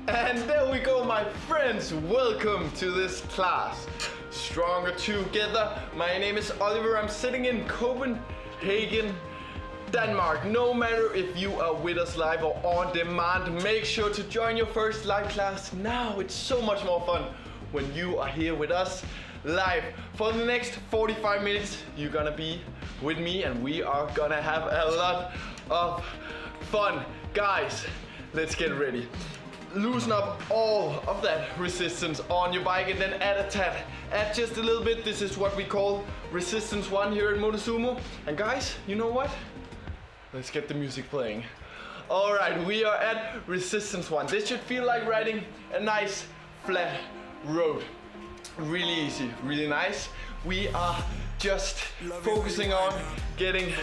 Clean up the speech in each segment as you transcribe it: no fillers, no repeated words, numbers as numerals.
And there we go, my friends. Welcome to this class. Stronger Together. My name is Oliver. I'm sitting in Copenhagen, Denmark. No matter if you are with us live or on demand, make sure to join your first live class now. It's so much more fun when you are here with us live. For the next 45 minutes, you're gonna be with me and we are gonna have a lot of fun. Guys, let's get ready. Loosen up all of that resistance on your bike and then add a tad. Add just a little bit. This is what we call resistance 1 here at Motosumo. And guys, you know what? Let's get the music playing. All right, we are at resistance 1. This should feel like riding a nice flat road. Really easy, really nice. We are just focusing on getting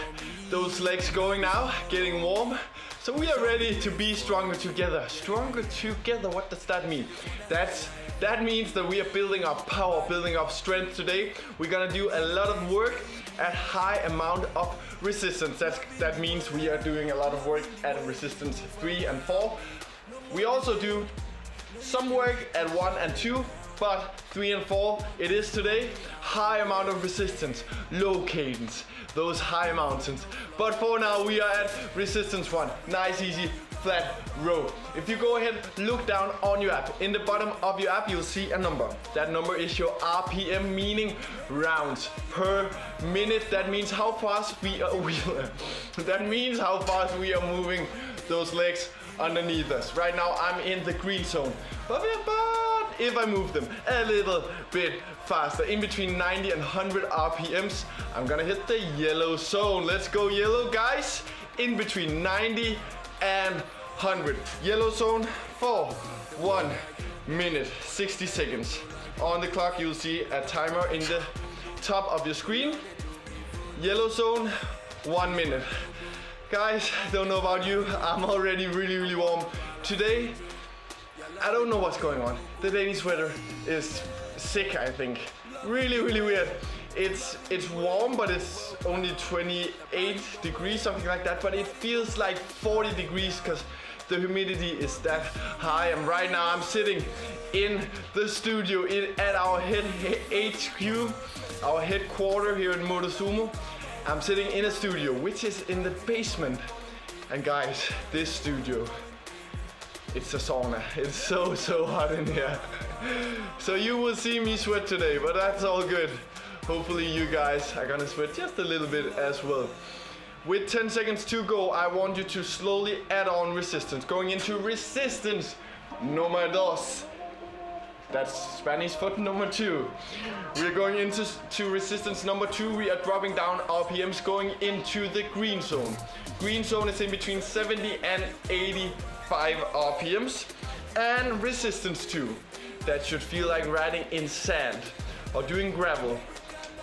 those legs going now, getting warm. So we are ready to be stronger together. Stronger together, what does that mean? That means that we are building up power, building up strength today. We're gonna do a lot of work at high amount of resistance. That means we are doing a lot of work at resistance 3 and 4. We also do some work at 1 and 2, but 3 and 4 it is today. High amount of resistance, low cadence, those high mountains. But for now we are at resistance 1. Nice, easy, flat road. If you go ahead, look down on your app. In the bottom of your app you'll see a number. That number is your RPM, meaning rounds per minute. That means how fast we are moving those legs underneath us. Right now I'm in the green zone. But if I move them a little bit faster, in between 90 and 100 RPMs, I'm gonna hit the yellow zone. Let's go yellow, guys. In between 90 and 100. Yellow zone for 1 minute, 60 seconds. On the clock, you'll see a timer in the top of your screen. Yellow zone, 1 minute. Guys, don't know about you, I'm already really warm. Today, I don't know what's going on. The Danish weather is sick, I think. Really weird. It's warm, but it's only 28 degrees, something like that. But it feels like 40 degrees because the humidity is that high. And right now I'm sitting in the studio at our HQ, our headquarters here at Motosumo. I'm sitting in a studio, which is in the basement. And guys, this studio, it's a sauna. It's so hot in here. So you will see me sweat today, but that's all good. Hopefully you guys are gonna sweat just a little bit as well. With 10 seconds to go, I want you to slowly add on resistance. Going into resistance number 2. That's Spanish for number 2. We're going into resistance number 2. We are dropping down RPMs, going into the green zone. Green zone is in between 70 and 85 RPMs. And resistance 2. That should feel like riding in sand or doing gravel.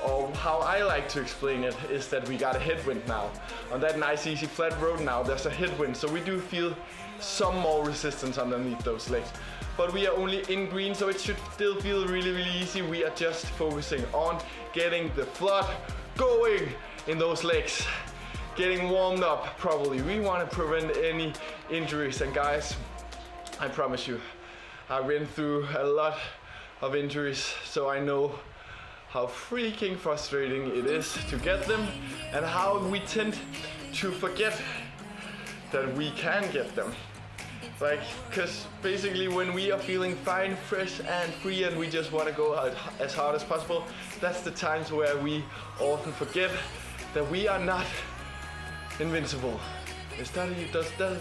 Or how I like to explain it is that we got a headwind now. On that nice easy flat road now, there's a headwind. So we do feel some more resistance underneath those legs. But we are only in green, so it should still feel really easy. We are just focusing on getting the flood going in those legs. Getting warmed up probably. We want to prevent any injuries. And guys, I promise you, I went through a lot of injuries, so I know how freaking frustrating it is to get them and how we tend to forget that we can get them. Like, cause basically when we are feeling fine, fresh and free and we just want to go out as hard as possible, that's the times where we often forget that we are not invincible. Does that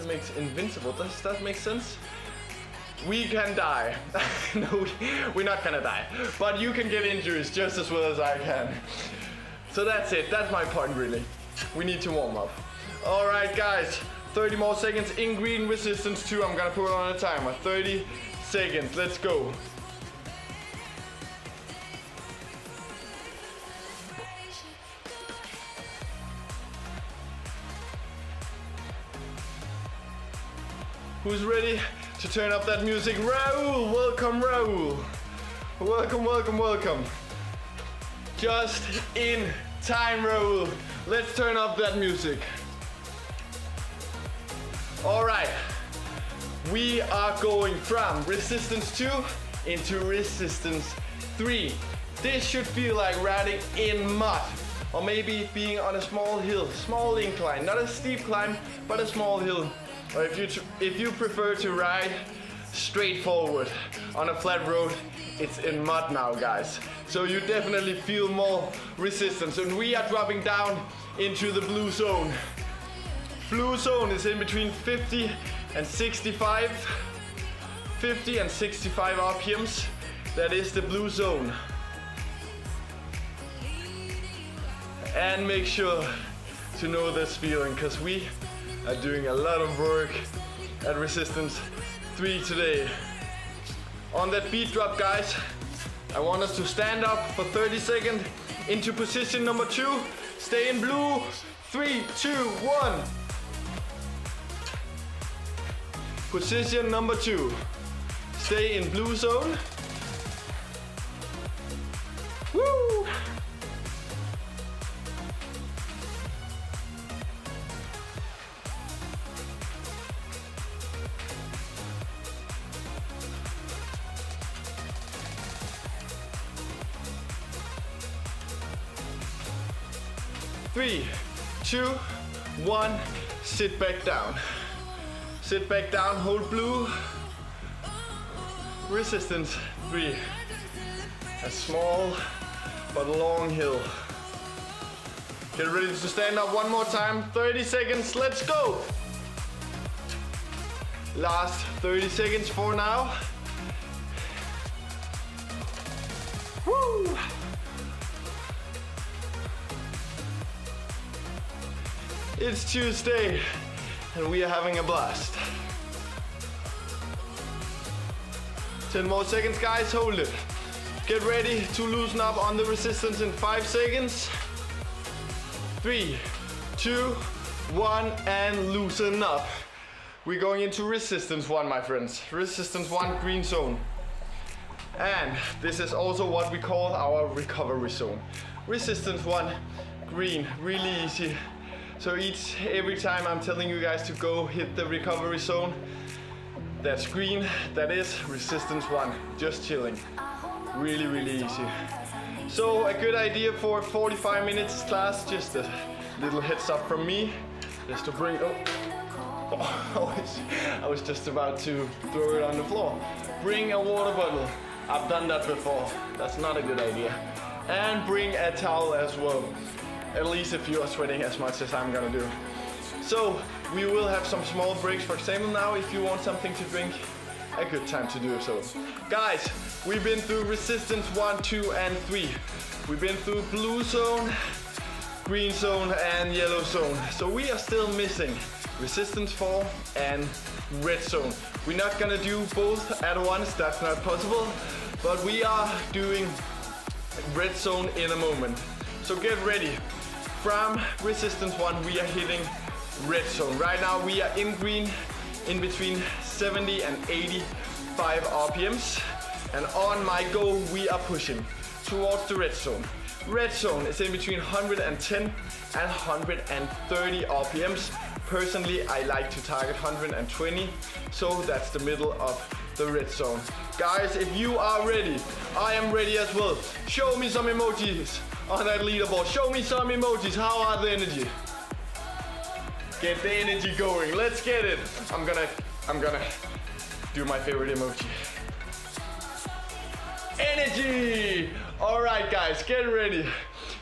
make invincible? Does that make sense? We can die. No, we're not gonna die. But you can get injuries just as well as I can. So that's it. That's my point, really. We need to warm up. All right, guys. 30 more seconds in green, resistance 2. I'm gonna put it on a timer. 30 seconds. Let's go. Who's ready to turn up that music? Raul, welcome Raul. Welcome. Just in time, Raul. Let's turn up that music. All right, we are going from resistance 2 into resistance 3. This should feel like riding in mud, or maybe being on a small hill, small incline, not a steep climb, but a small hill. Or if you prefer to ride straight forward on a flat road, it's in mud now, guys. So you definitely feel more resistance. And we are dropping down into the blue zone. Blue zone is in between 50 and 65. 50 and 65 RPMs. That is the blue zone. And make sure to know this feeling, because we are doing a lot of work at resistance 3 today. On that beat drop, guys, I want us to stand up for 30 seconds into position number 2. Stay in blue. 3, 2, 1. Position number 2. Stay in blue zone. Woo! Three, 2, 1, sit back down. Sit back down, hold blue. Resistance 3. A small but long hill. Get ready to stand up one more time. 30 seconds, let's go. Last 30 seconds for now. Woo! It's Tuesday and we are having a blast. 10 more seconds, guys, hold it. Get ready to loosen up on the resistance in 5 seconds. 3, 2, 1, and loosen up. We're going into resistance 1, my friends. Resistance 1, green zone. And this is also what we call our recovery zone. Resistance 1, green, really easy. So every time I'm telling you guys to go hit the recovery zone, that's green, that is resistance 1, just chilling. Really, really easy. So a good idea for 45 minutes class, just a little heads up from me, just to bring, I was just about to throw it on the floor. Bring a water bottle. I've done that before, that's not a good idea. And bring a towel as well. At least if you are sweating as much as I'm gonna do. So we will have some small breaks. For example, now if you want something to drink, a good time to do so. Guys, we've been through resistance 1, 2, and 3. We've been through blue zone, green zone, and yellow zone. So we are still missing resistance 4 and red zone. We're not gonna do both at once, that's not possible. But we are doing red zone in a moment. So get ready. From resistance 1, we are hitting red zone. Right now we are in green, in between 70 and 85 RPMs. And on my go, we are pushing towards the red zone. Red zone is in between 110 and 130 RPMs. Personally, I like to target 120, so that's the middle of the red zone. Guys, if you are ready, I am ready as well. Show me some emojis on that leaderboard. Show me some emojis. How are the energy? Get the energy going. Let's get it. I'm gonna do my favorite emoji. Energy! All right, guys, get ready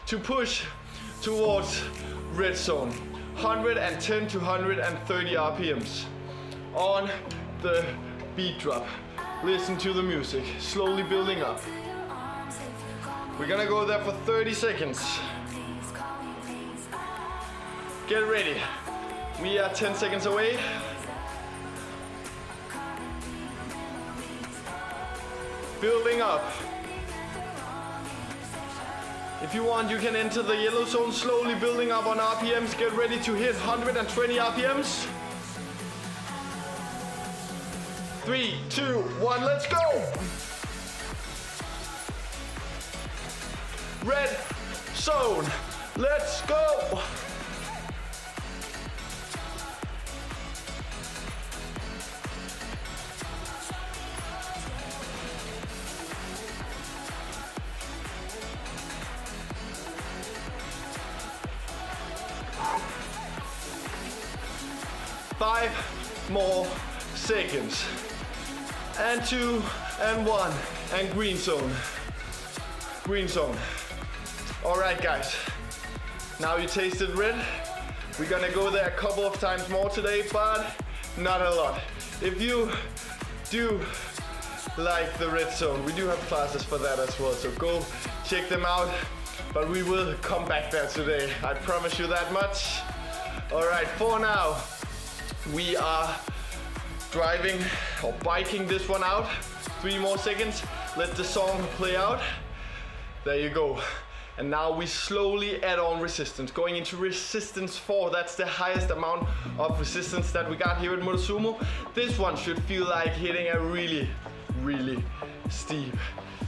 to push towards red zone. 110 to 130 RPMs on the beat drop. Listen to the music, slowly building up. We're gonna go there for 30 seconds. Get ready. We are 10 seconds away. Building up. If you want, you can enter the yellow zone, slowly building up on RPMs. Get ready to hit 120 RPMs. 3, 2, 1, let's go! Red zone, let's go! 5 more seconds. And 2 and 1 and green zone. Green zone. All right, guys. Now you tasted red. We're gonna go there a couple of times more today, but not a lot. If you do like the red zone, we do have classes for that as well, so go check them out. But we will come back there today, I promise you that much. All right, for now, we are driving or biking this one out. 3 more seconds, let the song play out. There you go. And now we slowly add on resistance, going into resistance 4. That's the highest amount of resistance that we got here at Motosumo. This one should feel like hitting a really, really steep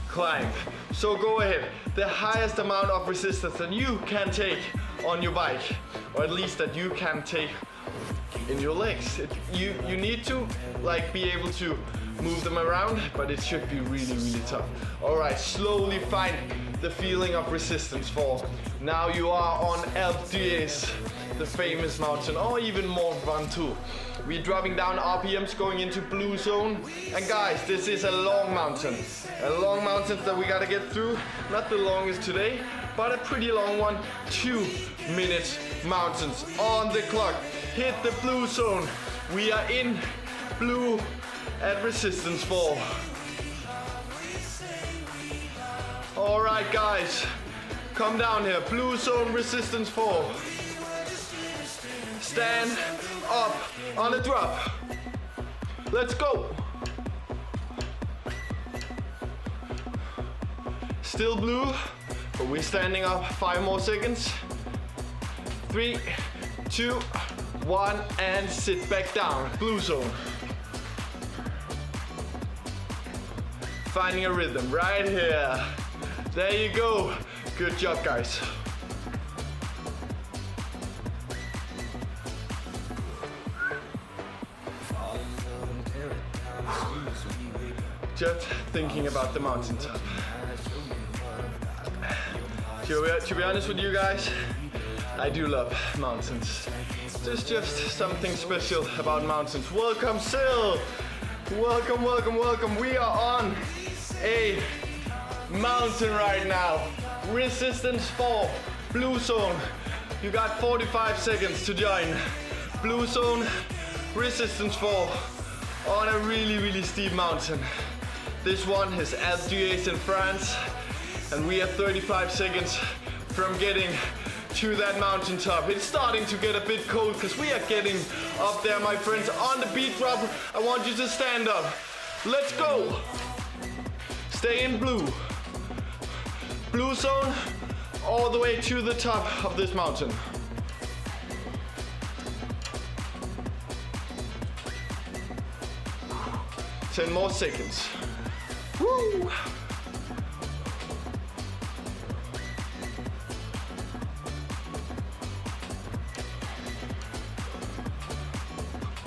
climb. So go ahead, the highest amount of resistance that you can take on your bike, or at least that you can take in your legs. You need to be able to move them around, but it should be really, really tough. All right, slowly find the feeling of resistance 4. Now you are on Alpe d'Huez, the famous mountain, or even Mont Ventoux. We're dropping down RPMs, going into blue zone. And guys, this is a long mountain. A long mountain that we gotta get through. Not the longest today, but a pretty long one. 2 minutes mountains on the clock. Hit the blue zone. We are in blue at resistance 4. All right, guys, come down here. Blue zone, resistance 4. Stand up on a drop. Let's go. Still blue, but we're standing up. 5 more seconds. 3, 2, 1, and sit back down. Blue zone. Finding a rhythm right here. There you go. Good job, guys. Just thinking about the mountaintop. To be honest with you guys, I do love mountains. There's just something special about mountains. Welcome, Sil. Welcome, welcome, welcome. We are on a mountain right now. Resistance 4, blue zone. You got 45 seconds to join. Blue zone, resistance 4 on a really, really steep mountain. This one is Alpe d'Huez in France, and we are 35 seconds from getting to that mountaintop. It's starting to get a bit cold because we are getting up there, my friends. On the beat drop, I want you to stand up. Let's go. Stay in blue. Blue zone all the way to the top of this mountain. Ten more seconds. Woo!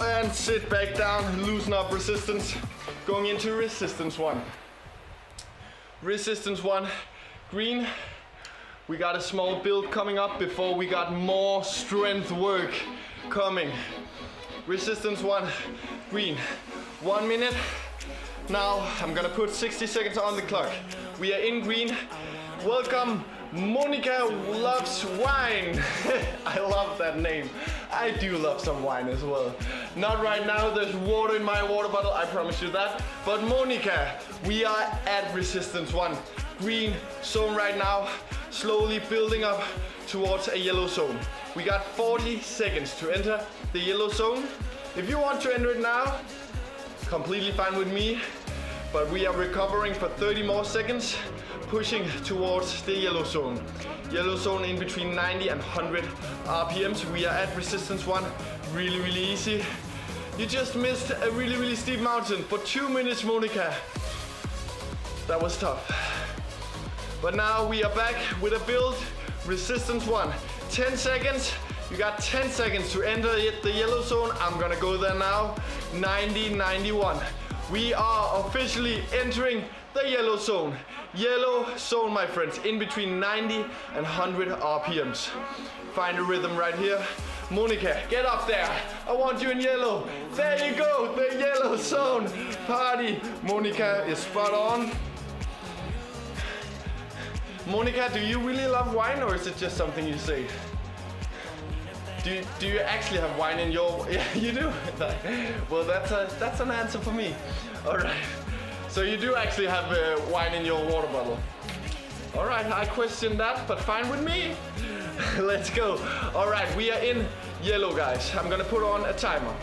And sit back down, loosen up resistance. Going into resistance 1. Resistance 1, green. We got a small build coming up before we got more strength work coming. Resistance 1, green. 1 minute. Now I'm gonna put 60 seconds on the clock. We are in green. Welcome, Monica loves wine. I love that name. I do love some wine as well. Not right now, there's water in my water bottle, I promise you that. But Monica, we are at resistance 1. Green zone right now, slowly building up towards a yellow zone. We got 40 seconds to enter the yellow zone. If you want to enter it now, completely fine with me, but we are recovering for 30 more seconds, pushing towards the yellow zone. Yellow zone in between 90 and 100 RPMs. We are at resistance 1, really, really easy. You just missed a really, really steep mountain for 2 minutes, Monica. That was tough. But now we are back with a build, resistance 1. 10 seconds. You got 10 seconds to enter the yellow zone. I'm gonna go there now. 90, 91. We are officially entering the yellow zone. Yellow zone, my friends, in between 90 and 100 RPMs. Find a rhythm right here. Monica, get up there. I want you in yellow. There you go, the yellow zone. Party. Monica is spot on. Monica, do you really love wine, or is it just something you say? Do you actually have wine in your... Yeah, you do? Well, that's an answer for me. All right. So you do actually have wine in your water bottle. All right, I question that, but fine with me. Let's go. All right, we are in yellow, guys. I'm gonna put on a timer.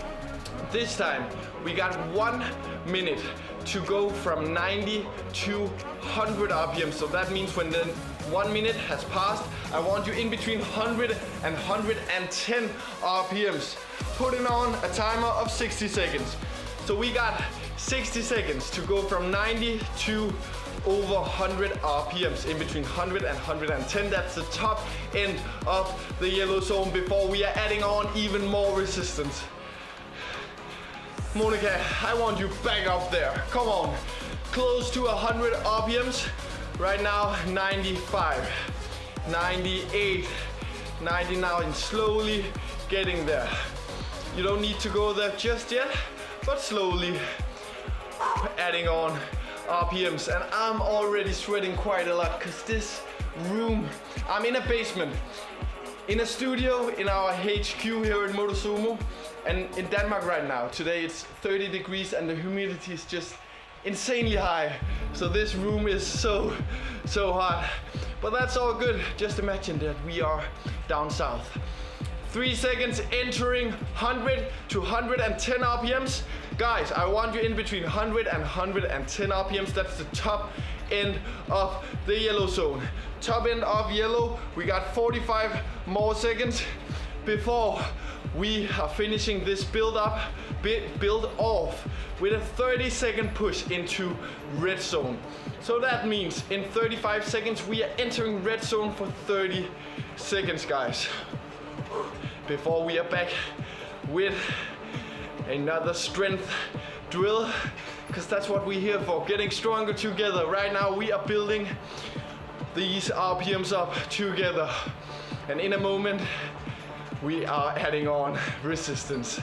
This time, we got 1 minute to go from 90 to 100 RPM. So that means when the 1 minute has passed, I want you in between 100 and 110 RPMs. Putting on a timer of 60 seconds. So we got 60 seconds to go from 90 to over 100 RPMs, in between 100 and 110. That's the top end of the yellow zone before we are adding on even more resistance. Monica, I want you back up there. Come on. Close to 100 RPMs. Right now, 95, 98, 99, slowly getting there. You don't need to go there just yet, but slowly adding on RPMs. And I'm already sweating quite a lot because this room, I'm in a basement, in a studio in our HQ here in Motosumo, and in Denmark right now. Today it's 30 degrees and the humidity is just insanely high. So this room is so hot, but that's all good. Just imagine that we are down south. 3 seconds entering 100 to 110 RPMs. Guys, I want you in between 100 and 110 RPMs. That's the top end of the yellow zone. Top end of yellow, we got 45 more seconds before we are finishing this build off with a 30-second push into red zone. So that means in 35 seconds we are entering red zone for 30 seconds, guys. Before we are back with another strength drill, because that's what we're here for, getting stronger together. Right now we are building these RPMs up together, and in a moment we are adding on resistance.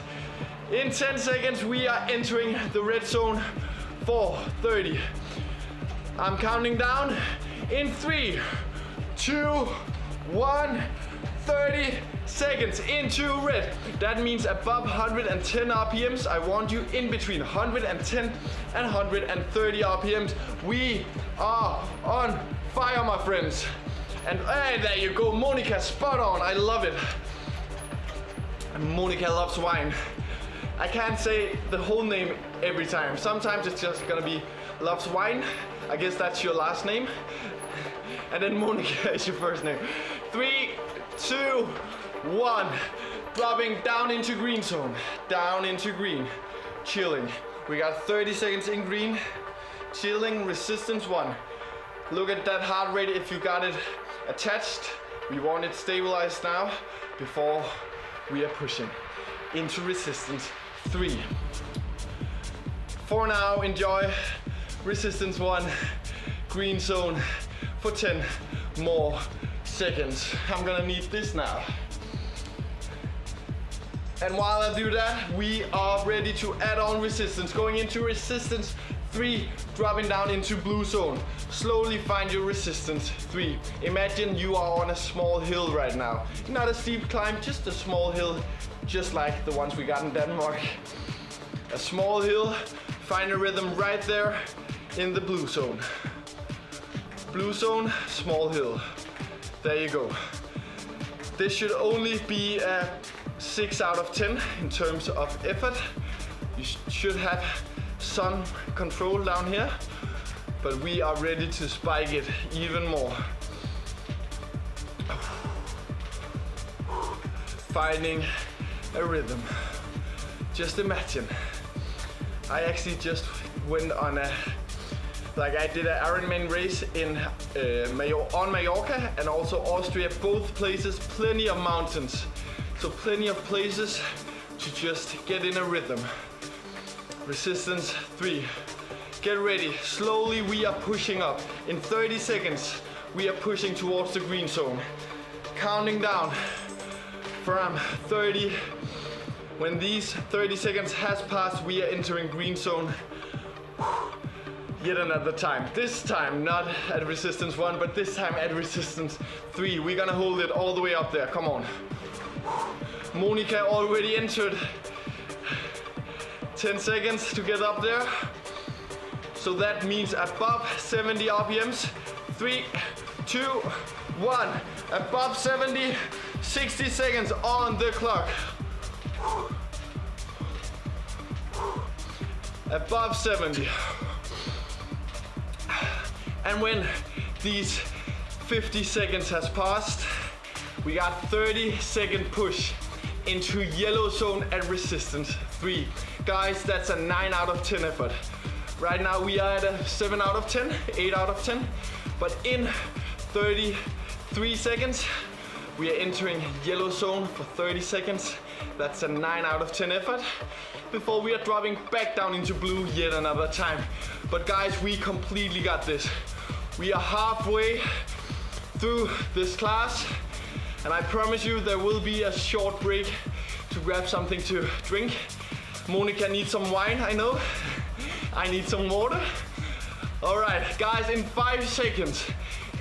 In 10 seconds we are entering the red zone for 30. I'm counting down in 3, 2, 1, 30 seconds into red. That means above 110 RPMs. I want you in between 110 and 130 RPMs. We are on fire, my friends. And hey, there you go, Monica, spot on. I love it. Monica loves wine. I can't say the whole name every time. Sometimes it's just gonna be loves wine. I guess that's your last name. And then Monica is your first name. 3, 2, 1. Dropping down into green zone. Down into green. Chilling. We got 30 seconds in green. Chilling, resistance 1. Look at that heart rate if you got it attached. We want it stabilized now before we are pushing into resistance 3. For now, enjoy resistance 1, green zone for 10 more seconds. I'm gonna need this now. And while I do that, we are ready to add on resistance. Going into resistance 3, dropping down into blue zone. Slowly find your resistance 3. Imagine you are on a small hill right now. Not a steep climb, just a small hill, just like the ones we got in Denmark. A small hill, find a rhythm right there in the blue zone. Blue zone, small hill. There you go. This should only be a 6 out of 10 in terms of effort. You should have some control down here, but we are ready to spike it even more. Finding a rhythm. Just imagine. I actually just went on I did an Ironman race in on Mallorca and also Austria, both places, plenty of mountains. So plenty of places to just get in a rhythm. Resistance 3. Get ready. Slowly we are pushing up. In 30 seconds, we are pushing towards the green zone. Counting down. from 30. When these 30 seconds has passed, we are entering green zone yet another time. This time not at resistance 1, but this time at resistance 3. We're gonna hold it all the way up there. Come on. Monica already entered. 10 seconds to get up there. So that means above 70 RPMs. 3, 2, 1. Above 70, 60 seconds on the clock. Above 70. And when these 50 seconds has passed, we got 30-second push into yellow zone at resistance 3. Guys, that's a 9 out of 10 effort. Right now we are at a 7 out of 10, 8 out of 10. But in 33 seconds, we are entering yellow zone for 30 seconds. That's a 9 out of 10 effort. Before we are dropping back down into blue yet another time. But guys, we completely got this. We are halfway through this class. And I promise you there will be a short break to grab something to drink. Monica needs some wine, I know. I need some water. All right, guys, in 5 seconds,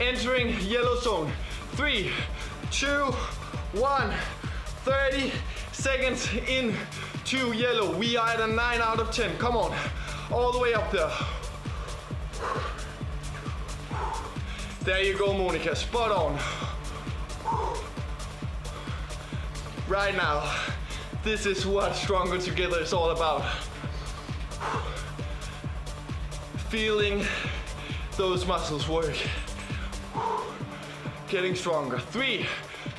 entering yellow zone. 3, 2, 1. 30 seconds into yellow. We are at a 9 out of 10. Come on, all the way up there. There you go, Monica, spot on. Right now, this is what Stronger Together is all about. Feeling those muscles work. Getting stronger. 3,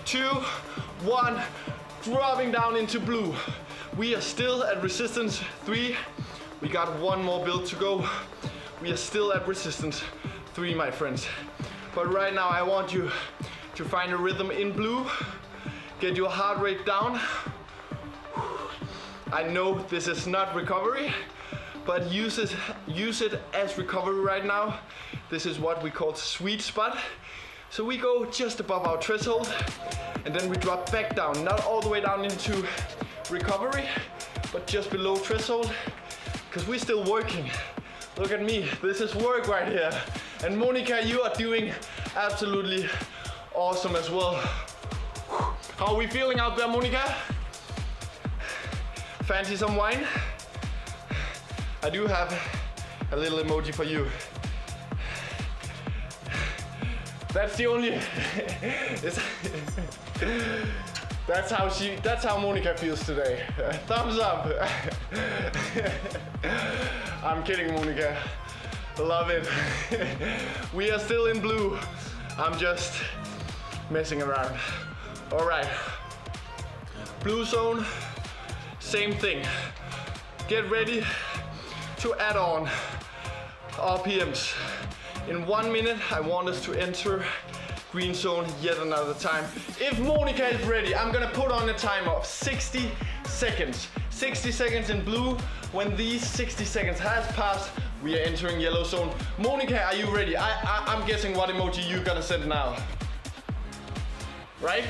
2, 1. Dropping down into blue. We are still at resistance 3. We got one more build to go. We are still at resistance 3, my friends. But right now I want you to find a rhythm in blue. Get your heart rate down. I know this is not recovery, but use it as recovery right now. This is what we call sweet spot. So we go just above our threshold and then we drop back down, not all the way down into recovery, but just below threshold, because we're still working. Look at me, this is work right here. And Monica, you are doing absolutely awesome as well. How are we feeling out there, Monica? Fancy some wine? I do have a little emoji for you. That's the only. That's how Monica feels today. Thumbs up. I'm kidding, Monica. Love it. We are still in blue. I'm just messing around. All right. Blue zone. Same thing. Get ready to add on RPMs. In 1 minute, I want us to enter green zone yet another time. If Monica is ready, I'm gonna put on a timer of 60 seconds. 60 seconds in blue. When these 60 seconds has passed, we are entering yellow zone. Monica, are you ready? I'm guessing what emoji you're gonna send now. Right?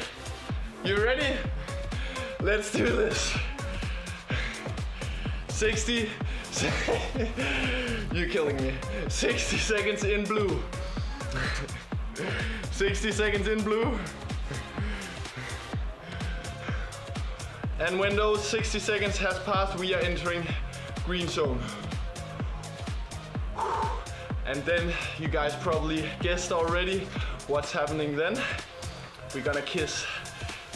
You ready? Let's do this. 60. You're killing me. 60 seconds in blue. 60 seconds in blue. And when those 60 seconds has passed, we are entering green zone. And then you guys probably guessed already what's happening then. We're gonna kiss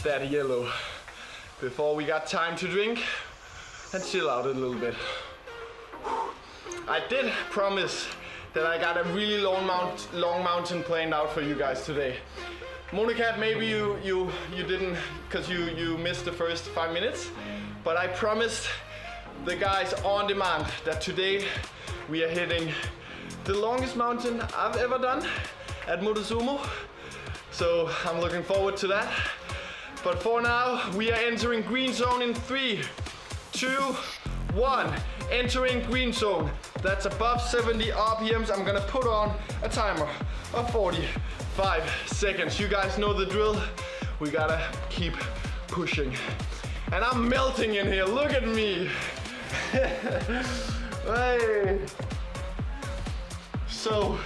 that yellow before we got time to drink and chill out a little bit. I did promise that I got a really long mountain planned out for you guys today. Monica, maybe you didn't, because you missed the first 5 minutes, but I promised the guys on demand that today we are hitting the longest mountain I've ever done at Motosumo. So I'm looking forward to that. But for now, we are entering green zone in 3, 2, 1. Entering green zone. That's above 70 RPMs. I'm gonna put on a timer of 45 seconds. You guys know the drill. We gotta keep pushing. And I'm melting in here, look at me. Hey. So,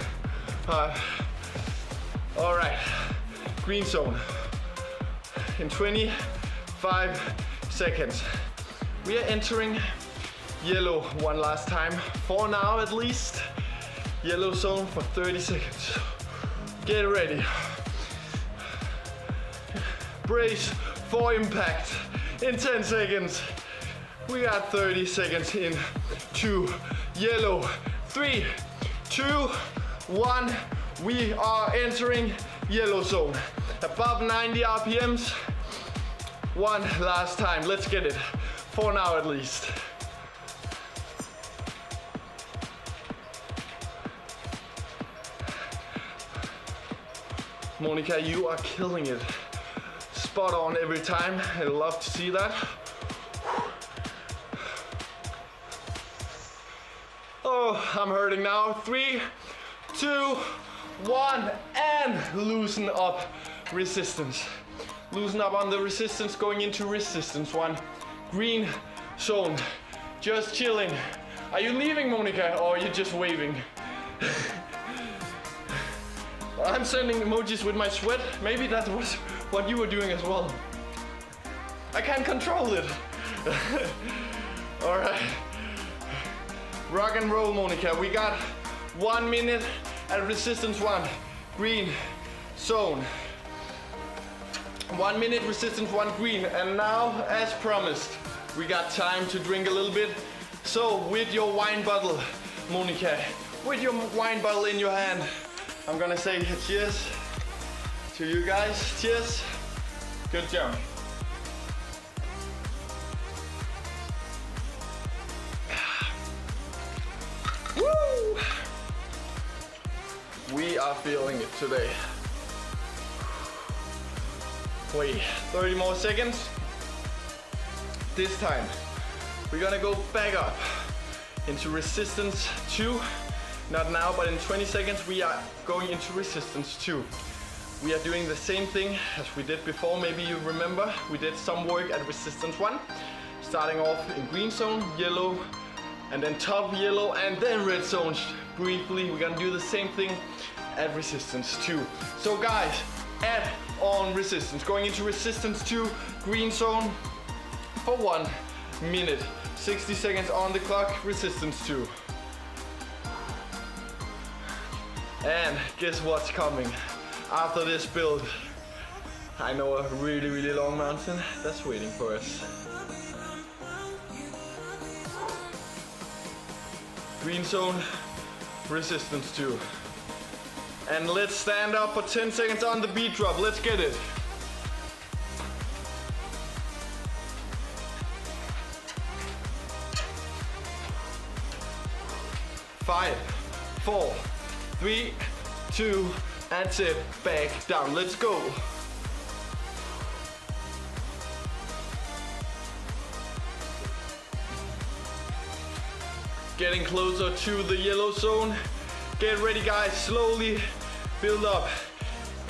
all right, green zone. In 25 seconds. We are entering yellow one last time, for now at least. Yellow zone for 30 seconds. Get ready. Brace for impact. In 10 seconds. We got 30 seconds in 2, yellow, 3, 2, 1. We are entering yellow zone. Above 90 RPMs. One last time, let's get it. For now at least. Monica, you are killing it. Spot on every time. I love to see that. Oh, I'm hurting now. 3, 2, 1, and loosen up resistance. Loosen up on the resistance, going into resistance 1. Green zone, just chilling. Are you leaving, Monica, or are you just waving? I'm sending emojis with my sweat. Maybe that was what you were doing as well. I can't control it. All right. Rock and roll, Monica. We got 1 minute at resistance 1. Green zone. 1 minute resistance 1 green. And now, as promised, we got time to drink a little bit. So with your wine bottle, Monica, with your wine bottle in your hand, I'm gonna say cheers to you guys. Cheers. Good job. Woo! We are feeling it today. Wait, 30 more seconds. This time, we're gonna go back up into resistance 2. Not now, but in 20 seconds, we are going into resistance 2. We are doing the same thing as we did before. Maybe you remember, we did some work at resistance 1. Starting off in green zone, yellow, and then top yellow, and then red zone. Briefly, we're gonna do the same thing at resistance 2. So guys, add on resistance. Going into resistance 2, green zone for 1 minute. 60 seconds on the clock, resistance 2. And guess what's coming after this build? I know a really, really long mountain that's waiting for us. Green zone, resistance 2. And let's stand up for 10 seconds on the beat drop. Let's get it. 5, 4, 3, 2, and sit back down. Let's go. Getting closer to the yellow zone. Get ready, guys. Slowly build up.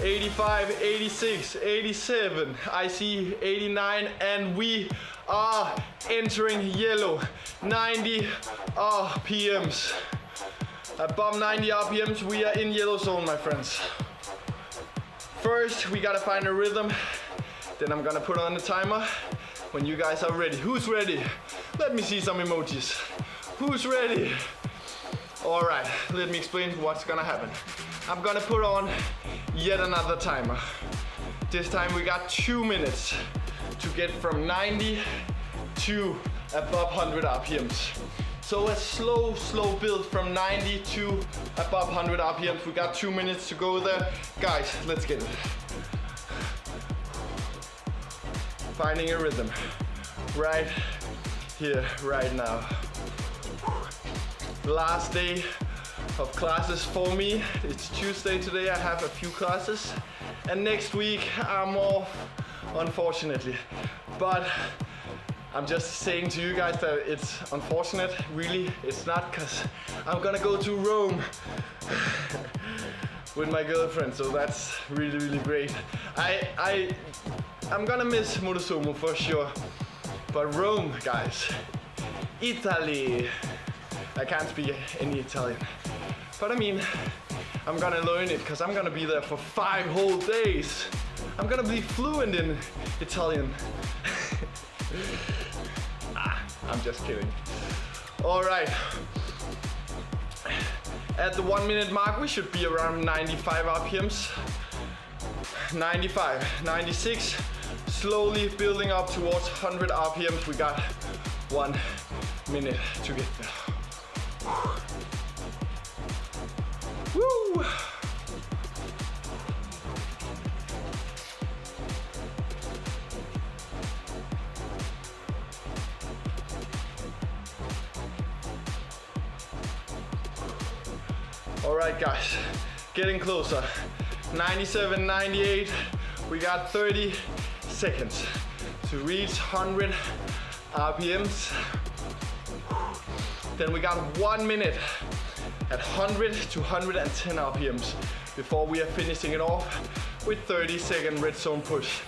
85, 86, 87. I see 89, and we are entering yellow. 90 RPMs. Above 90 RPMs, we are in yellow zone, my friends. First, we gotta find a rhythm. Then I'm gonna put on the timer when you guys are ready. Who's ready? Let me see some emojis. Who's ready? All right, let me explain what's gonna happen. I'm gonna put on yet another timer. This time we got 2 minutes to get from 90 to above 100 RPMs. So a slow build from 90 to above 100 RPMs. We got 2 minutes to go there. Guys, let's get it. Finding a rhythm right here, right now. Last day of classes for me. It's Tuesday today. I have a few classes. And next week I'm off, unfortunately. But I'm just saying to you guys that it's unfortunate. Really, it's not, because I'm gonna go to Rome. with my girlfriend, so that's really, really great. I'm gonna miss Motosumo for sure. But Rome, guys, Italy. I can't speak any Italian, but I mean, I'm gonna learn it because I'm gonna be there for 5 whole days. I'm gonna be fluent in Italian. I'm just kidding. All right. At the 1 minute mark, we should be around 95 RPMs. 95, 96. Slowly building up towards 100 RPMs. We got 1 minute to get there. Woo! All right, guys, getting closer. 97, 98. We got 30 seconds to reach 100 RPMs. Then we got 1 minute at 100 to 110 RPMs before we are finishing it off with 30-second red zone push.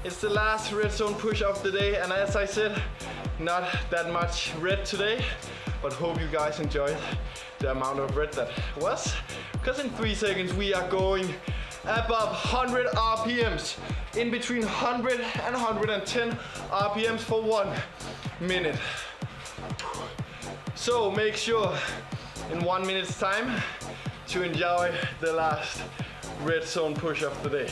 It's the last red zone push of the day, and as I said, not that much red today, but hope you guys enjoyed the amount of red that was, because in 3 seconds we are going above 100 RPMs, in between 100 and 110 RPMs for 1 minute. So make sure in 1 minute's time to enjoy the last red zone push of the day.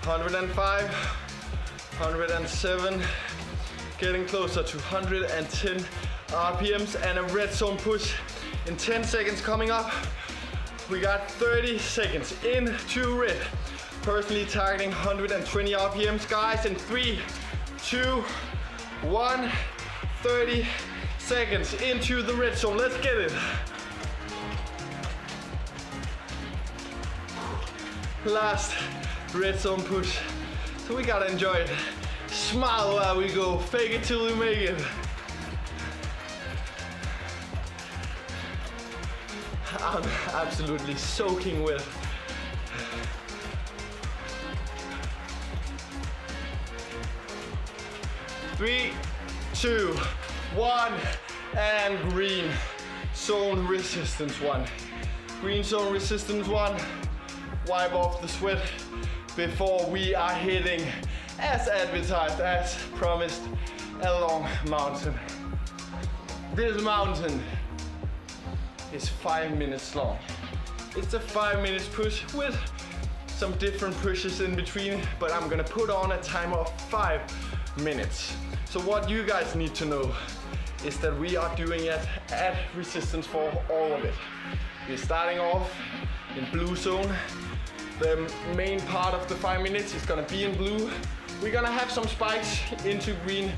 (105, 107), getting closer to 110 RPMs and a red zone push in 10 seconds coming up. We got 30 seconds into red. Personally targeting 120 RPMs, guys, in 3, 2, 1, 30 seconds into the red zone. Let's get it. Last red zone push. So we gotta enjoy it. Smile while we go. Fake it till we make it. I'm absolutely soaking wet. Three, 2, 1, and green zone resistance 1. Green zone resistance 1. Wipe off the sweat before we are hitting, as advertised, as promised, a long mountain. This mountain is 5 minutes long. It's a 5 minutes push with some different pushes in between, but I'm gonna put on a timer of 5 minutes. So what you guys need to know is that we are doing it at resistance for all of it. We're starting off in blue zone. The main part of the 5 minutes is gonna be in blue. We're gonna have some spikes into green,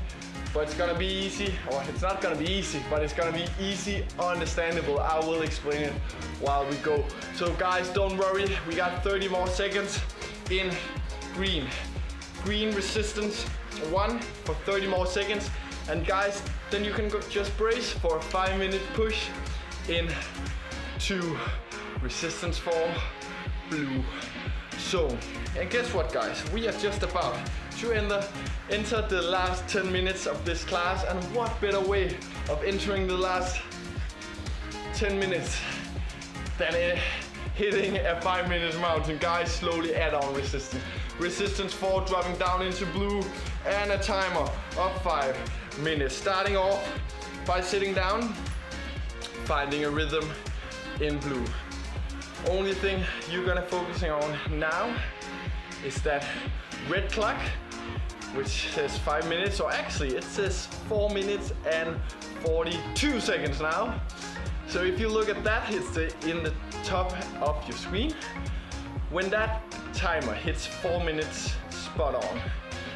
but it's gonna be easy, or it's not gonna be easy, but it's gonna be easy, understandable. I will explain it while we go. So guys, don't worry, we got 30 more seconds in green. Green resistance 1 for 30 more seconds. And guys, then you can just brace for a 5 minute push into resistance 4, blue zone. And guess what, guys? We are just about to enter the last 10 minutes of this class, and what better way of entering the last 10 minutes than hitting a 5 minute mountain. Guys, slowly add on resistance. Resistance 4 dropping down into blue, and a timer of 5 minutes. Starting off by sitting down, finding a rhythm in blue. Only thing you're gonna focusing on now is that red clock, which says 5 minutes, or actually it says 4 minutes and 42 seconds now. So if you look at that, it's in the top of your screen. When that timer hits 4 minutes spot on,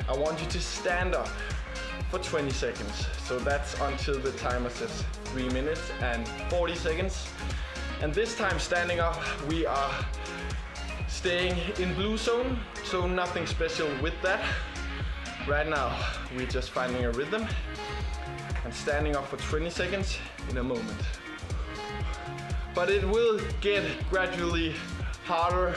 I want you to stand up for 20 seconds. So that's until the timer says 3 minutes and 40 seconds. And this time standing up, we are staying in blue zone, so nothing special with that. Right now, we're just finding a rhythm and standing up for 20 seconds in a moment. But it will get gradually harder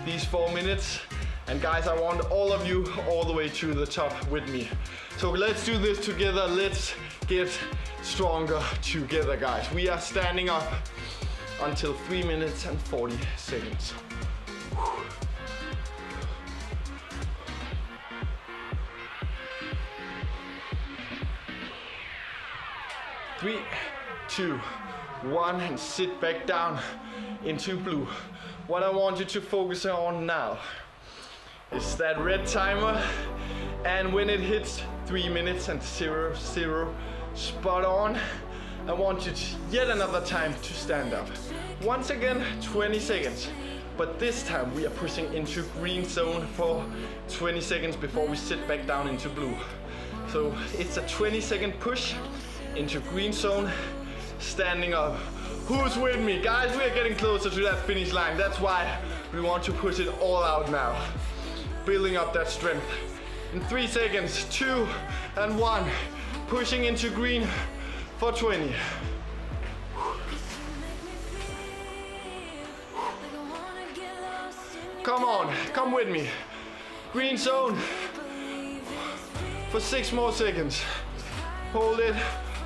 these 4 minutes. And guys, I want all of you all the way to the top with me. So let's do this together. Let's get stronger together, guys. We are standing up until 3 minutes and 40 seconds. 3, 2, 1, and sit back down into blue. What I want you to focus on now is that red timer, and when it hits 3 minutes and 0, 0, spot on, I want you to yet another time to stand up. Once again, 20 seconds, but this time we are pushing into green zone for 20 seconds before we sit back down into blue. So it's a 20-second push into green zone, standing up. Who's with me? Guys, we are getting closer to that finish line. That's why we want to push it all out now. Building up that strength. In 3 seconds, 2 and 1, pushing into green for 20. Come on, come with me. Green zone for 6 more seconds. Hold it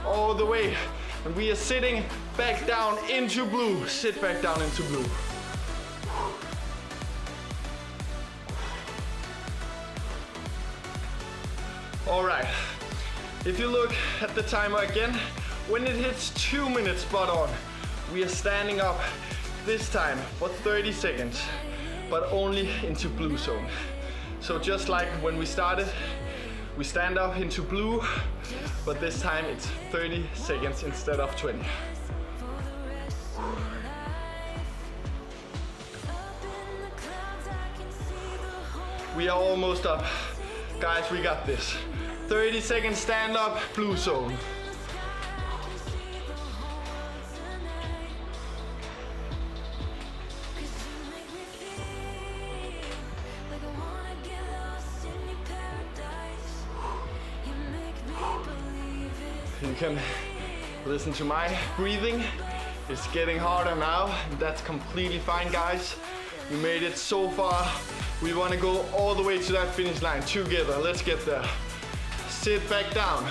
all the way. And we are sitting back down into blue. Sit back down into blue. All right, if you look at the timer again, when it hits 2 minutes spot on, we are standing up this time for 30 seconds, but only into blue zone. So just like when we started, we stand up into blue, but this time it's 30 seconds instead of 20. We are almost up. Guys, we got this. 30 seconds stand up, blue zone. You can listen to my breathing. It's getting harder now. That's completely fine, guys. We made it so far. We want to go all the way to that finish line together. Let's get there. Sit back down,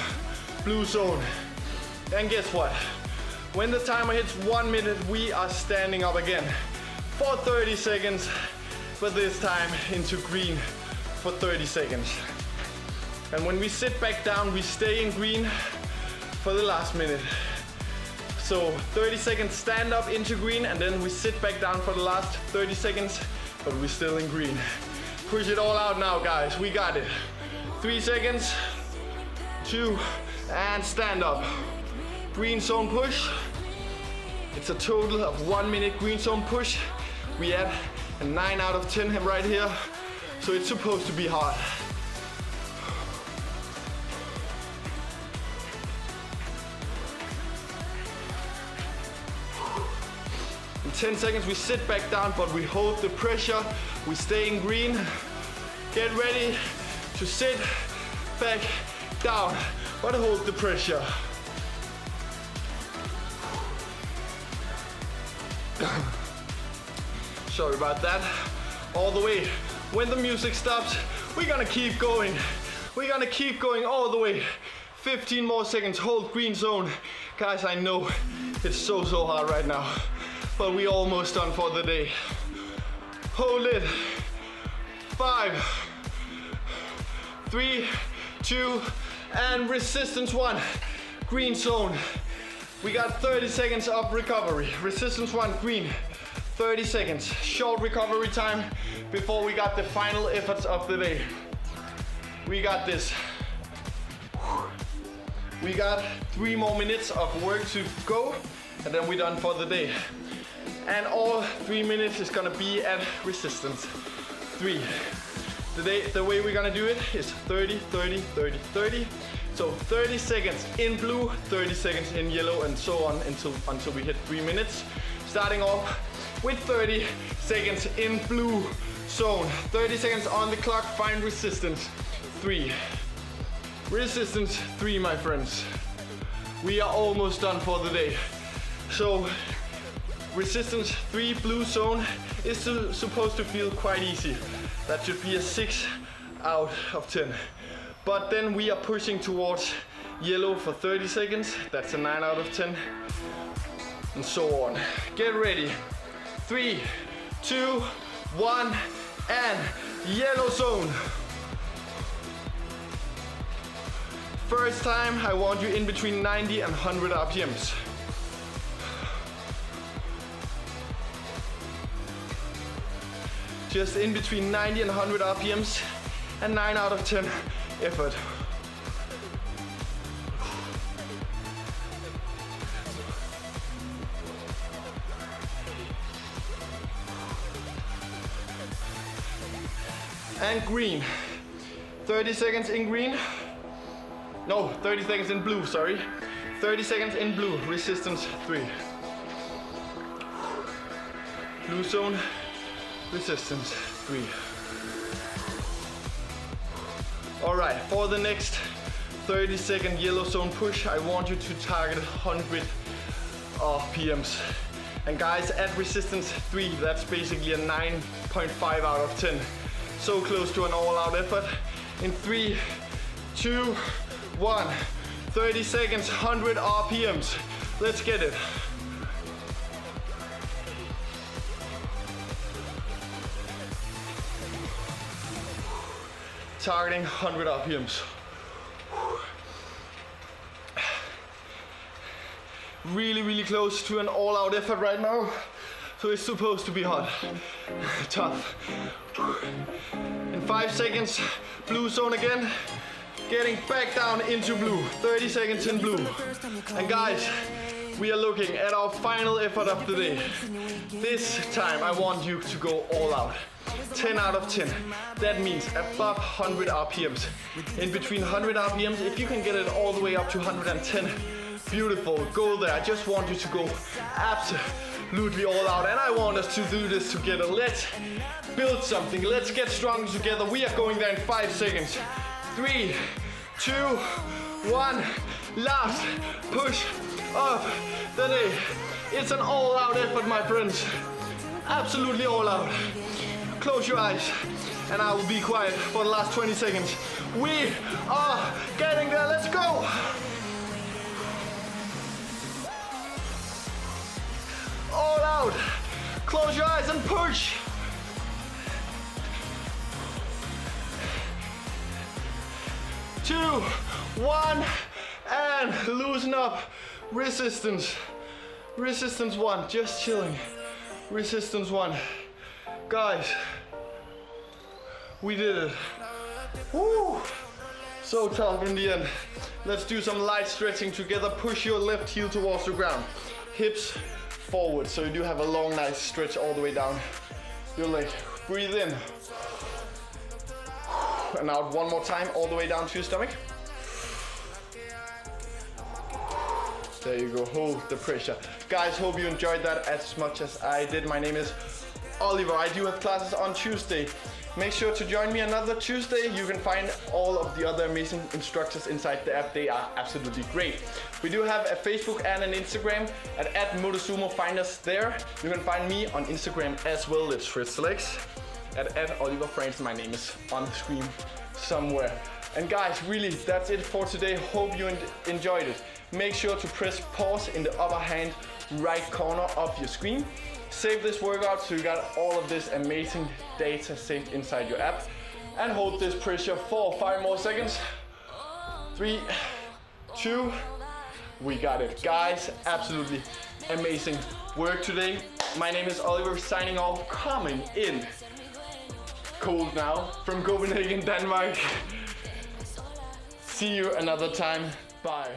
blue zone. And guess what? When the timer hits 1 minute, we are standing up again for 30 seconds, but this time into green for 30 seconds. And when we sit back down, we stay in green for the last minute. So 30 seconds stand up into green, and then we sit back down for the last 30 seconds, but we're still in green. Push it all out now, guys. We got it. 3 seconds, 2, and stand up. Green zone push. It's a total of 1 minute green zone push. We have a 9 out of 10 right here, so it's supposed to be hard. In 10 seconds, we sit back down, but we hold the pressure. We stay in green. Get ready to sit back down, but hold the pressure. Sorry about that. All the way. When the music stops, we're gonna keep going. We're gonna keep going all the way. 15 more seconds, hold green zone. Guys, I know it's so hard right now, but we're almost done for the day. Hold it. 5, 3, 2, and resistance 1. Green zone. We got 30 seconds of recovery. Resistance 1, green. 30 seconds. Short recovery time before we got the final efforts of the day. We got this. We got 3 more minutes of work to go, and then we're done for the day. And all 3 minutes is gonna be at resistance. 3. The way we're gonna do it is 30, 30, 30, 30. So 30 seconds in blue, 30 seconds in yellow, and so on until we hit 3 minutes. Starting off with 30 seconds in blue zone. 30 seconds on the clock, find resistance. 3. Resistance 3, my friends. We are almost done for the day. So resistance 3 blue zone is supposed to feel quite easy. That should be a 6 out of 10. But then we are pushing towards yellow for 30 seconds. That's a 9 out of 10. And so on. Get ready. 3, 2, 1, and yellow zone. First time, I want you in between 90 and 100 RPMs. Just in between 90 and 100 RPMs, and 9 out of 10 effort. And green. 30 seconds in green. No, 30 seconds in blue, sorry. 30 seconds in blue, resistance 3. Blue zone, resistance 3. All right, for the next 30-second yellow zone push, I want you to target 100 RPMs. And guys, at resistance 3, that's basically a 9.5 out of 10. So close to an all-out effort. In 3, 2, 1. 30 seconds, 100 RPMs. Let's get it. Targeting 100 RPMs. Really, really close to an all-out effort right now. So it's supposed to be hot. Tough. In 5 seconds, blue zone again. Getting back down into blue. 30 seconds in blue. And guys, we are looking at our final effort of the day. This time I want you to go all out. 10 out of 10. That means above 100 RPMs. In between 100 RPMs, if you can get it all the way up to 110, beautiful, go there. I just want you to go absolutely all out. And I want us to do this together. Let's build something. Let's get strong together. We are going there in 5 seconds. 3, 2, 1. Last push of the day. It's an all-out effort, my friends. Absolutely all out. Close your eyes and I will be quiet for the last 20 seconds. We are getting there. Let's go. All out. Close your eyes and push. Two, 1, and loosen up. Resistance. Resistance 1, just chilling. Resistance 1. Guys, we did it. Woo! So tough in the end. Let's do some light stretching together. Push your left heel towards the ground. Hips forward, so you do have a long, nice stretch all the way down your leg. Breathe in. And out one more time, all the way down to your stomach. There you go, hold the pressure. Guys, hope you enjoyed that as much as I did. My name is Oliver. I do have classes on Tuesday. Make sure to join me another Tuesday. You can find all of the other amazing instructors inside the app. They are absolutely great. We do have a Facebook and an Instagram at @Motosumo. Find us there. You can find me on Instagram as well. It's Fritz Legs at Oliver France. My name is on the screen somewhere. And guys, really, that's it for today. Hope you enjoyed it. Make sure to press pause in the upper hand right corner of your screen. Save this workout so you got all of this amazing data saved inside your app. And hold this pressure for 5 more seconds. 3, 2, we got it. Guys, absolutely amazing work today. My name is Oliver, signing off, coming in cold now from Copenhagen, Denmark. See you another time. Bye.